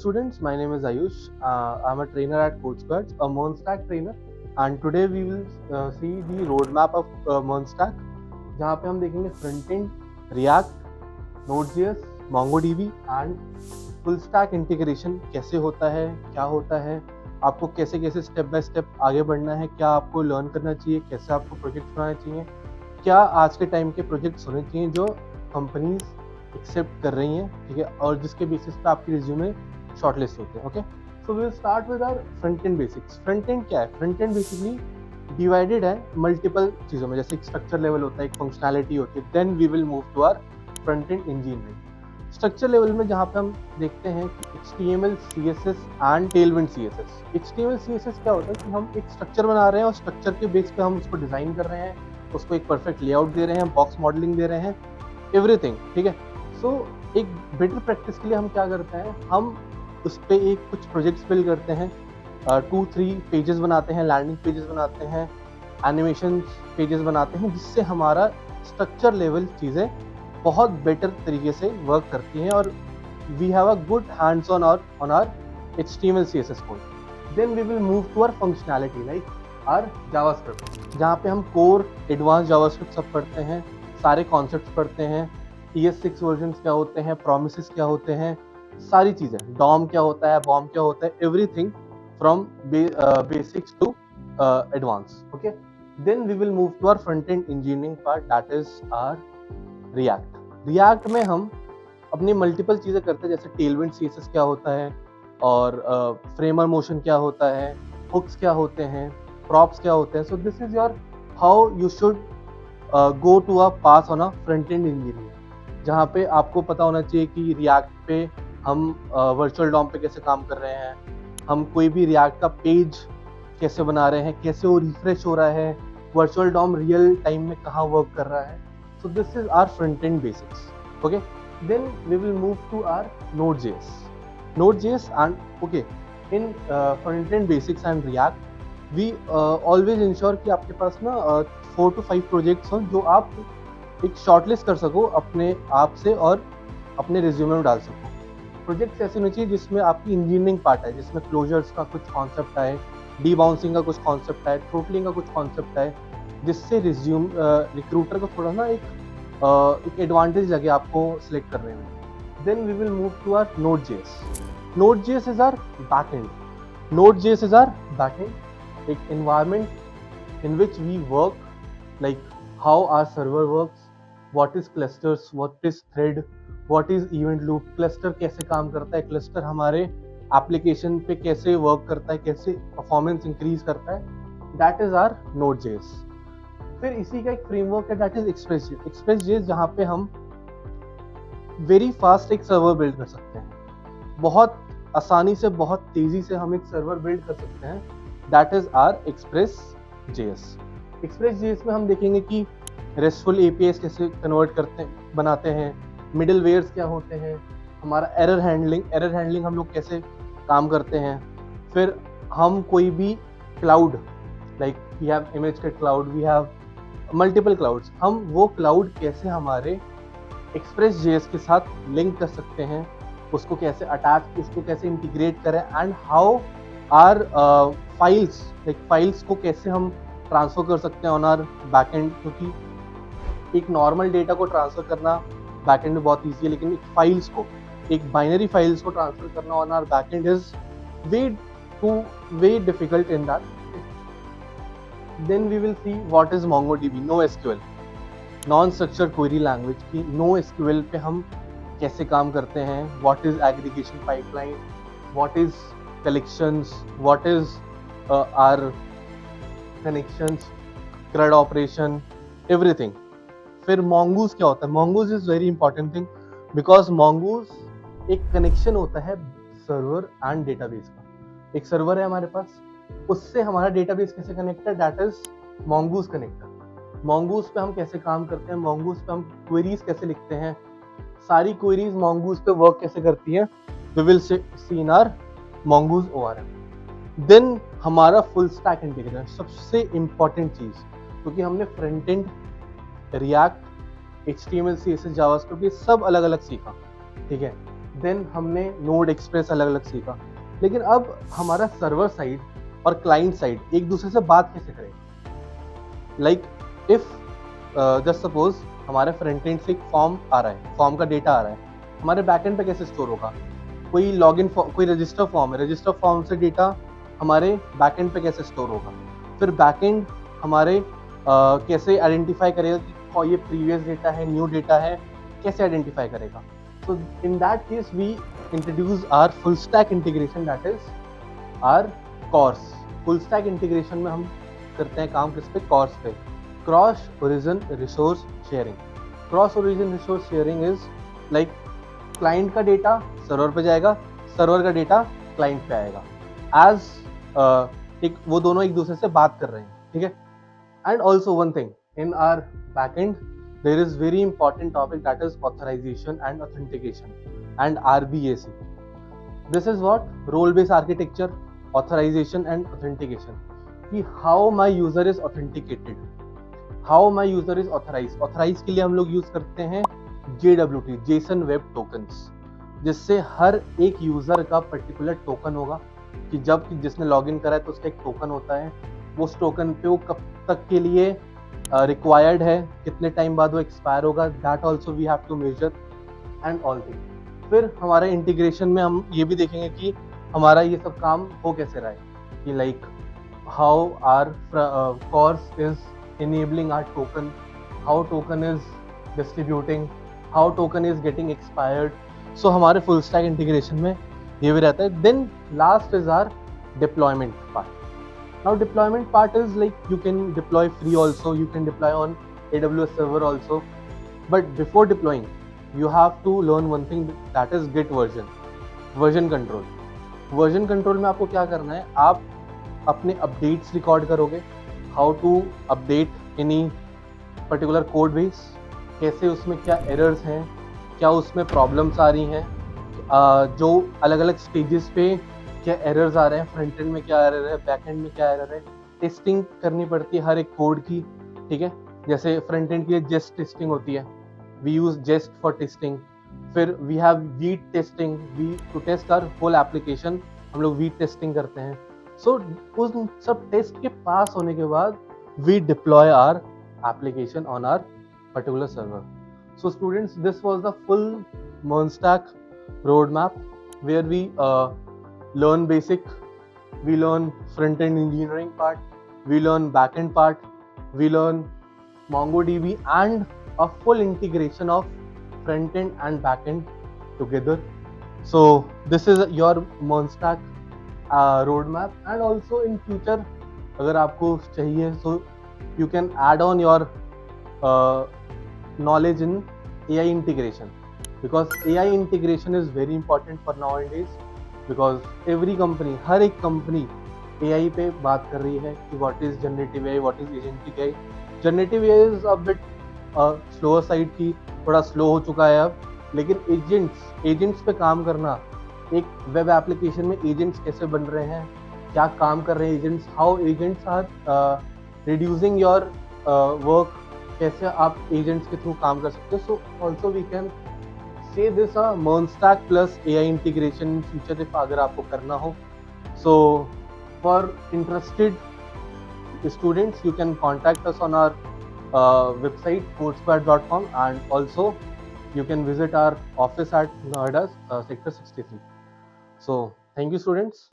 students, my name is Ayush. I'm a trainer at CoachGuards, a MERN trainer, and today we will see the roadmap of MERN जहाँ पे हम देखेंगे front end, react, Node.js, MongoDB and full stack integration कैसे होता है, क्या होता है, आपको कैसे कैसे स्टेप बाय स्टेप आगे बढ़ना है, क्या आपको लर्न करना चाहिए, कैसे आपको प्रोजेक्ट बनाने चाहिए, क्या आज के टाइम के प्रोजेक्ट्स होने चाहिए जो कंपनीज एक्सेप्ट कर रही हैं, ठीक है, और जिसके बेसिस पे आपकी रिज्यूमे शॉर्टलिस्ट होते हैं. Okay, so we will start with our front end basics. Front end क्या है? फ्रंट एंड बेसिकली डिवाइडेड है मल्टीपल चीज़ों में. जैसे एक स्ट्रक्चर लेवल होता है, एक फंक्शनैलिटी होती है, then we will move to our front end engineering. Structure level में जहाँ पे हम देखते हैं कि HTML, CSS and Tailwind CSS. HTML, CSS क्या होता है कि हम एक स्ट्रक्चर बना रहे हैं और स्ट्रक्चर के बेस पे हम उसको डिज़ाइन कर रहे हैं, उसको एक परफेक्ट लेआउट दे रहे हैं, बॉक्स मॉडलिंग दे रहे हैं, एवरीथिंग, ठीक है. सो एक बेटर प्रैक्टिस के लिए हम क्या करते हैं, हम उस पर एक कुछ प्रोजेक्ट्स बिल्ड करते हैं, 2-3 पेजेस बनाते हैं, लैंडिंग पेजेस बनाते हैं, एनिमेशन पेजेस बनाते हैं, जिससे हमारा स्ट्रक्चर लेवल चीज़ें बहुत बेटर तरीके से वर्क करती हैं और we have a good hands on our HTML, CSS code. Then we will move to our functionality like our JavaScript, जहाँ पे हम कोर, एडवांस जावास्क्रिप्ट सब पढ़ते हैं, सारे कॉन्सेप्ट्स पढ़ते हैं, ES6 वर्जन्स क्या होते हैं, प्रोमिसेस क्या होते हैं, सारी चीज़ें, डॉम क्या होता है, बॉम क्या होता है, everything from basics to advance. Okay, then we will move to our front end engineering part, that is our React. React में हम अपनी मल्टीपल चीज़ें करते हैं, जैसे टेलविंड CSS क्या होता है, और फ्रेमर मोशन क्या होता है, हुक्स क्या होते हैं, प्रॉप्स क्या होते हैं. So this is your how you should go to a pass on a front end engineering, जहाँ पे आपको पता होना चाहिए कि रिएक्ट पे हम वर्चुअल डॉम पे कैसे काम कर रहे हैं, हम कोई भी रिएक्ट का पेज कैसे बना रहे हैं, कैसे वो रिफ्रेश हो रहा है, वर्चुअल डॉम रियल टाइम में कहाँ वर्क कर रहा है. So this is our front-end basics. Okay. Then we will move to our Node.js. Node.js and okay, in front-end basics and React, we always ensure कि आपके पास ना 4 to 5 projects हों जो आप एक शॉर्टलिस्ट कर सको अपने आप से और अपने रिज्यूमे में डाल सको. प्रोजेक्ट्स ऐसे होने चाहिए जिसमें आपकी इंजीनियरिंग पार्ट है, जिसमें क्लोजर्स का कुछ कॉन्सेप्ट आए, डीबाउंसिंग का कुछ कॉन्सेप्ट आए, थ्रोटलिंग का कुछ कॉन्सेप्ट आए, जिससे रिक्रूटर को थोड़ा ना एक एडवांटेज लगे आपको सिलेक्ट करने में. Then we will move to our Node.js. Node.js is our backend. Node.js is our backend, एक environment in which we work, like how our server works, what is clusters, what is thread, what is event loop, cluster कैसे काम करता है, cluster हमारे application पे कैसे work करता है, कैसे परफॉर्मेंस इंक्रीज करता है, दैट इज आवर Node.js. फिर इसी का एक फ्रेमवर्क है, दैट इज Express.js, जहाँ पे हम वेरी फास्ट एक सर्वर बिल्ड कर सकते हैं, बहुत आसानी से, बहुत तेजी से हम एक सर्वर बिल्ड कर सकते हैं, that is our Express.js. Express.js में हम देखेंगे कि रेस्टफुल APIs कैसे कन्वर्ट करते हैं, बनाते हैं, मिडल वेयर्स क्या होते हैं, हमारा एरर हैंडलिंग हम लोग कैसे काम करते हैं. फिर हम कोई भी cloud, like we have ImageKit cloud, we have multiple clouds, हम वो क्लाउड कैसे हमारे Express.js के साथ लिंक कर सकते हैं, उसको कैसे अटैच, उसको कैसे इंटीग्रेट करें, and how are files, like files को कैसे हम ट्रांसफर कर सकते हैं ऑन आर बैकएंड, क्योंकि एक नॉर्मल डेटा को ट्रांसफर करना बैकएंड में बहुत ईजी है, लेकिन एक फाइल्स को, एक बाइनरी फाइल्स को ट्रांसफर करना on our backend is way difficult in that. Then we will see what is MongoDB, NoSQL, non-structured query language की NoSQL पे हम कैसे काम करते हैं, what is aggregation pipeline, what is collections, what is our connections, CRUD operation, everything. फिर Mongoose क्या होता है? Mongoose is very important thing because Mongoose एक कनेक्शन होता है सर्वर एंड डेटाबेस का. एक सर्वर है हमारे पास, उससे हमारा डेटाबेस कैसे कनेक्ट है, that is Mongoose connector. Mongoose पे हम कैसे काम करते हैं, Mongoose पे हम क्वेरीज कैसे लिखते हैं, सारी क्वेरीज Mongoose पे वर्क कैसे करती हैं, we will see in our Mongoose ORM. देन हमारा फुल स्टैक इंटीग्रेशन, सबसे इम्पॉर्टेंट चीज़, क्योंकि हमने front end, React, HTML, CSS, JavaScript ये सब अलग अलग सीखा, ठीक है. देन हमने नोड एक्सप्रेस अलग अलग सीखा, लेकिन अब हमारा सर्वर साइड और क्लाइंट साइड एक दूसरे से बात कैसे करें। लाइक इफ जस्ट सपोज हमारे फ्रंट एंड से एक फॉर्म आ रहा है, फॉर्म का डेटा आ रहा है, हमारे बैकएंड पे कैसे स्टोर होगा। कोई लॉगिन कोई रजिस्टर फॉर्म है, रजिस्टर फॉर्म से डेटा हमारे बैकएंड पे कैसे स्टोर होगा। फिर बैकएंड हमारे कैसे आइडेंटिफाई करेगा कि ये प्रीवियस डेटा है, न्यू डेटा है, कैसे आइडेंटिफाई करेगा। So in that case we introduce our full stack integration, that is our CORS. Full stack integration में हम करते हैं काम किस पे, कॉर्स पे, cross origin resource sharing. Cross origin resource sharing is like client का डेटा सर्वर पे जाएगा, सर्वर का डेटा क्लाइंट पे आएगा, एज एक वो दोनों एक दूसरे से बात कर रहे हैं, ठीक है। And also one thing in are backend there is very important topic, that is authorization and authentication and RBAC. This is what role based architecture, authorization and authentication. कि how my user is authenticated, how my user is authorized. Authorize के लिए हम लोग use करते हैं JWT, JSON Web Tokens, जिससे हर एक user का पर्टिकुलर टोकन होगा कि जब जिसने लॉगिन करा है तो उसका एक टोकन होता है, उस टोकन पे वो कब तक के लिए रिक्वायर्ड है, कितने टाइम बाद वो एक्सपायर होगा, that also we have to measure and all thing. फिर हमारे इंटीग्रेशन में हम ये भी देखेंगे कि हमारा ये सब काम हो कैसे रहा है, कि like how our CORS is enabling our token, how token is distributing, how token is getting expired. So हमारे फुल स्टैक इंटीग्रेशन में ये भी रहता है। Then last is our deployment part. Now deployment part is like you can deploy free also, you can deploy on AWS server also, but before deploying you have to learn one thing, that is git version control. Version control में आपको क्या करना है, आप अपने updates record करोगे, how to update any particular code base, कैसे उसमें क्या errors हैं, क्या उसमें problems आ रही हैं, जो अलग अलग stages पे क्या एरर्स आ रहे हैं, फ्रंट एंड में क्या एरर है, बैक एंड में क्या एरर है। टेस्टिंग करनी पड़ती है हर एक कोड की, ठीक है। जैसे फ्रंट एंड के लिए जेस्ट टेस्टिंग होती है, we use Jest for testing. फिर we have Vite testing, we to test our whole application हम लोग वीट टेस्टिंग करते हैं। सो उस सब टेस्ट के पास होने के बाद we deploy our application on our particular server. So students, this was the full MERN-Stack roadmap where we learn basic, we learn front-end engineering part, we learn back-end part, we learn MongoDB and a full integration of front-end and back-end together. So this is your MERN-Stack roadmap, and also in future अगर आपको चाहिए so you can add on your knowledge in AI integration, because AI integration is very important for nowadays, because every company, हर एक company AI पे बात कर रही है कि what is generative AI, what is agentic AI. Generative AI is a bit slower side की, थोड़ा slow हो चुका है अब, लेकिन agents पे काम करना, एक वेब एप्लीकेशन में agents कैसे बन रहे हैं, क्या काम कर रहे हैं agents, how agents are reducing your work, कैसे आप agents के थ्रू काम कर सकते हो. So also we can say this a MERN-Stack plus AI integration in future if अगर आपको करना हो. So for interested students you can contact us on our website codesquad.com, and also you can visit our office at Noida sector 63. So thank you students.